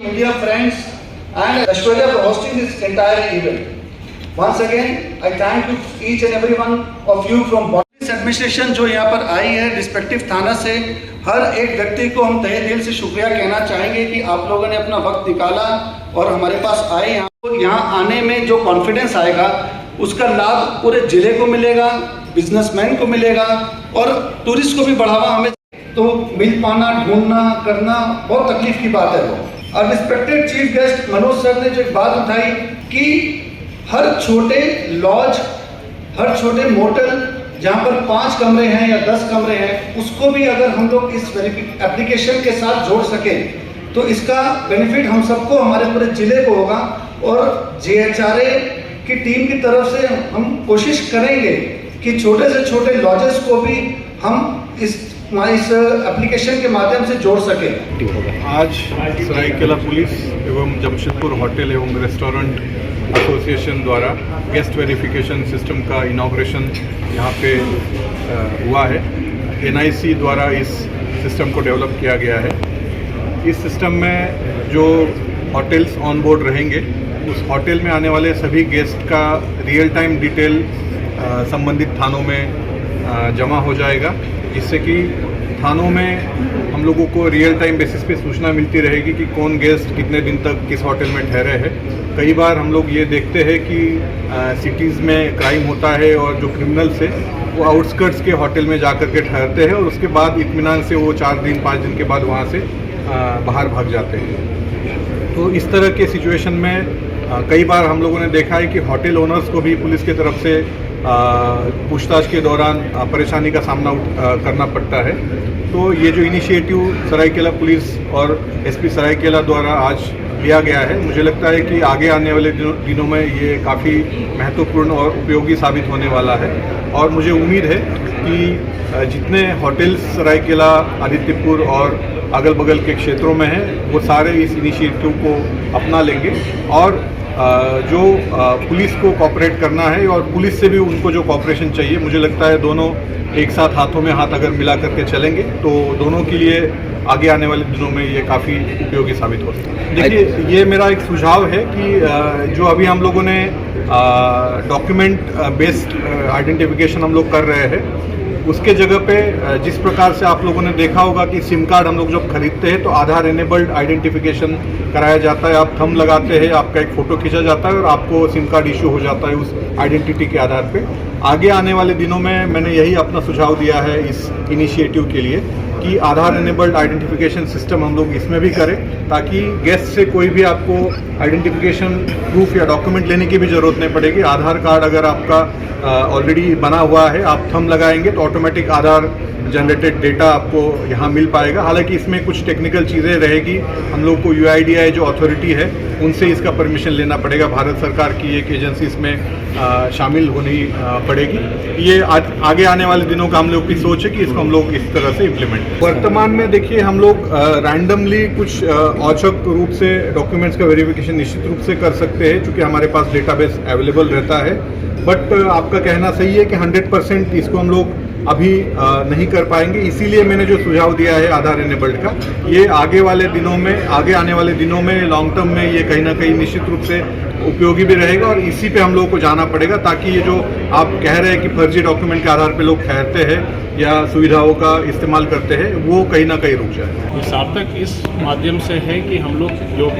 India friends and Australia for hosting this entire event. Once again, I thank you each and every one of you from police administration जो यहाँ पर आई है respective थाना से, हर एक व्यक्ति को हम तहे दिल से शुक्रिया कहना चाहेंगे कि आप लोगों ने अपना वक्त निकाला और हमारे पास आए। यहाँ आने में जो कॉन्फिडेंस आएगा उसका लाभ पूरे जिले को मिलेगा, बिजनेसमैन को मिलेगा और टूरिस्ट को भी बढ़ावा हमें तो मिल पाना, ढूंढना, करना बहुत तकलीफ की बात है वो। और respected chief guest Manoj sir ने जो एक बात उठाई कि हर छोटे लॉज, हर छोटे मोटल जहाँ पर 5 कमरे हैं या 10 कमरे हैं, उसको भी अगर हम लोग इस एप्लीकेशन के साथ जोड़ सकें तो इसका बेनिफिट हम सबको, हमारे पूरे जिले को होगा। और JHRA की टीम की तरफ से हम कोशिश करेंगे कि छोटे से छोटे लॉजेस को भी हम इस एप्लीकेशन के माध्यम से जोड़ सकें। आज सरायकेला पुलिस एवं जमशेदपुर होटल एवं रेस्टोरेंट एसोसिएशन द्वारा गेस्ट वेरिफिकेशन सिस्टम का इनॉग्रेशन यहाँ पे हुआ है। NIC द्वारा इस सिस्टम को डेवलप किया गया है। इस सिस्टम में जो होटल्स ऑन बोर्ड रहेंगे, उस होटल में आने वाले सभी गेस्ट का रियल टाइम डिटेल संबंधित थानों में जमा हो जाएगा, जिससे कि थानों में हम लोगों को रियल टाइम बेसिस पे सूचना मिलती रहेगी कि कौन गेस्ट कितने दिन तक किस होटल में ठहरे हैं। कई बार हम लोग ये देखते हैं कि सिटीज़ में क्राइम होता है और जो क्रिमिनल्स है वो आउटस्कर्ट्स के होटल में जाकर के ठहरते हैं और उसके बाद इत्मीनान से वो 4 दिन 5 दिन के बाद वहाँ से बाहर भाग जाते हैं। तो इस तरह के सिचुएशन में कई बार हम लोगों ने देखा है कि होटल ओनर्स को भी पुलिस की तरफ से पूछताछ के दौरान परेशानी का सामना करना पड़ता है। तो ये जो इनिशिएटिव सरायकेला पुलिस और SP सरायकेला द्वारा आज लिया गया है, मुझे लगता है कि आगे आने वाले दिनों में ये काफ़ी महत्वपूर्ण और उपयोगी साबित होने वाला है। और मुझे उम्मीद है कि जितने होटल्स सरायकेला, आदित्यपुर और अगल बगल के क्षेत्रों में हैं, वो सारे इस इनिशिएटिव को अपना लेंगे और जो पुलिस को कोऑपरेट करना है और पुलिस से भी उनको जो कोऑपरेशन चाहिए, मुझे लगता है दोनों एक साथ हाथों में हाथ अगर मिला करके चलेंगे तो दोनों के लिए आगे आने वाले दिनों में ये काफ़ी उपयोगी साबित हो सकता है। देखिए, ये मेरा एक सुझाव है कि जो अभी हम लोगों ने डॉक्यूमेंट बेस्ड आइडेंटिफिकेशन हम लोग कर रहे हैं, उसके जगह पे जिस प्रकार से आप लोगों ने देखा होगा कि सिम कार्ड हम लोग जब खरीदते हैं तो आधार एनेबल्ड आइडेंटिफिकेशन कराया जाता है। आप थंब लगाते हैं, आपका एक फ़ोटो खींचा जाता है और आपको सिम कार्ड इशू हो जाता है उस आइडेंटिटी के आधार पे। आगे आने वाले दिनों में मैंने यही अपना सुझाव दिया है इस इनिशिएटिव के लिए कि आधार एनेबल्ड आइडेंटिफिकेशन सिस्टम हम लोग इसमें भी करें, ताकि गेस्ट से कोई भी आपको आइडेंटिफिकेशन प्रूफ या डॉक्यूमेंट लेने की भी ज़रूरत नहीं पड़ेगी। आधार कार्ड अगर आपका ऑलरेडी बना हुआ है, आप थंब लगाएंगे तो ऑटोमेटिक आधार जनरेटेड डेटा आपको यहाँ मिल पाएगा। हालांकि इसमें कुछ टेक्निकल चीज़ें रहेगी, हम लोग को UIDAI जो अथॉरिटी है उनसे इसका परमिशन लेना पड़ेगा। भारत सरकार की एक एजेंसी इसमें शामिल होनी पड़ेगी। ये आगे आने वाले दिनों का हम लोग की सोच है कि इसको हम लोग इस तरह से इम्प्लीमेंट। वर्तमान में देखिए, हम लोग रैंडमली कुछ औचक रूप से डॉक्यूमेंट्स का वेरिफिकेशन निश्चित रूप से कर सकते हैं, क्योंकि हमारे पास डेटाबेस अवेलेबल रहता है। बट आपका कहना सही है कि 100% इसको हम लोग अभी नहीं कर पाएंगे। इसीलिए मैंने जो सुझाव दिया है आधार एनेबल्ड का, ये आगे आने वाले दिनों में लॉन्ग टर्म में ये कहीं ना कहीं निश्चित रूप से उपयोगी भी रहेगा और इसी पे हम लोगों को जाना पड़ेगा, ताकि ये जो आप कह रहे हैं कि फर्जी डॉक्यूमेंट के आधार पे लोग ठहरते हैं या सुविधाओं का इस्तेमाल करते हैं, वो कहीं ना कहीं रुक जाए। सार्थक इस माध्यम से है कि हम लोग जो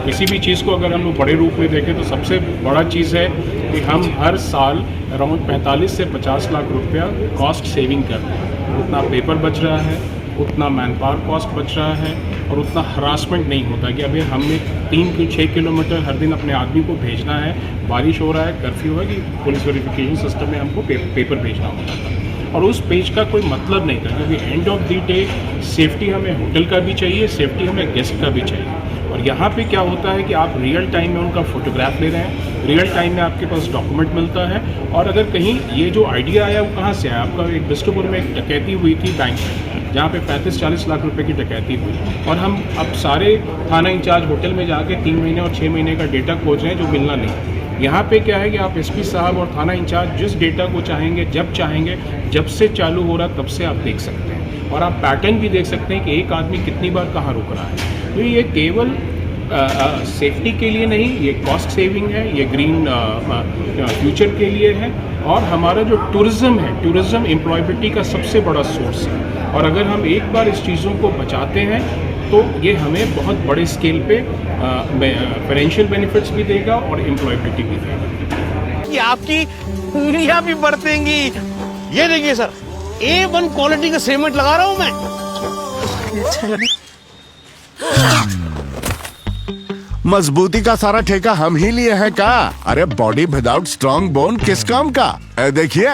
किसी भी चीज़ को अगर हम लोग बड़े रूप में देखें तो सबसे बड़ा चीज़ है कि हम हर साल अराउंड 45 से 50 लाख रुपया कॉस्ट सेविंग कर रहे हैं। उतना पेपर बच रहा है, उतना मैन पावर कॉस्ट बच रहा है और उतना हरासमेंट नहीं होता कि अभी हमें 3-6 किलोमीटर हर दिन अपने आदमी को भेजना है, बारिश हो रहा है, कर्फ्यू है, कि पुलिस वेरिफिकेशन सिस्टम में हमको पेपर भेजना होता था और उस पेज का कोई मतलब नहीं था, क्योंकि end of the day safety हमें होटल का भी चाहिए, सेफ्टी हमें गेस्ट का भी चाहिए। और यहाँ पे क्या होता है कि आप रियल टाइम में उनका फोटोग्राफ ले रहे हैं, रियल टाइम में आपके पास डॉक्यूमेंट मिलता है। और अगर कहीं ये जो आइडिया आया वो कहाँ से आया, आपका एक बिस्टुपुर में एक डकैती हुई थी बैंक में, जहाँ पे 35-40 लाख रुपए की डकैती हुई और हम अब सारे थाना इंचार्ज होटल में जाके 3 महीने और 6 महीने का डेटा खोज रहे हैं जो मिलना नहीं। यहाँ पे क्या है कि आप SP साहब और थाना इंचार्ज जिस डेटा को चाहेंगे, जब से चालू हो रहा तब से आप देख सकते हैं और आप पैटर्न भी देख सकते हैं कि एक आदमी कितनी बार कहाँ रुक रहा है। तो ये केवल सेफ्टी के लिए नहीं, ये कॉस्ट सेविंग है, ये ग्रीन फ्यूचर के लिए है, और हमारा जो टूरिज़्म है, टूरिज़्म एम्प्लॉयबिलिटी का सबसे बड़ा सोर्स है। और अगर हम एक बार इस चीज़ों को बचाते हैं तो ये हमें बहुत बड़े स्केल पे फाइनेंशियल बेनिफिट्स भी देगा और एम्प्लॉयबिलिटी भी देगा। कि आपकी उंगलियां भी बरतेंगी। ये देखिए सर, A1 क्वालिटी का सीमेंट लगा रहा हूं मैं। मजबूती का सारा ठेका हम ही लिए हैं का? अरे बॉडी विदाउट स्ट्रॉन्ग बोन किस काम का? देखिए,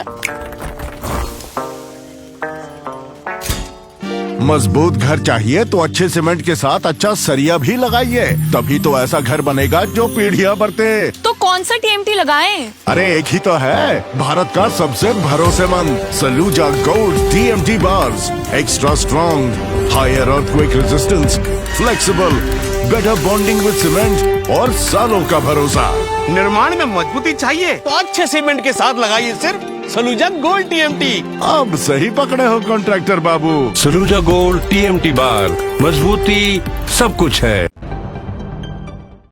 मजबूत घर चाहिए तो अच्छे सीमेंट के साथ अच्छा सरिया भी लगाइए, तभी तो ऐसा घर बनेगा जो पीढ़ियां बरते। तो कौन सा TMT लगाएं? अरे एक ही तो है, भारत का सबसे भरोसेमंद Saluja gold TMT bars. Extra strong, higher earthquake resistance, flexible, better bonding with cement और सालों का भरोसा। निर्माण में मजबूती चाहिए तो अच्छे सीमेंट के साथ लगाइए सिर्फ सलूजा गोल्ड TMT। अब सही पकड़े हो कॉन्ट्रैक्टर बाबू। सलूजा गोल्ड TMT बार, मजबूती सब कुछ है।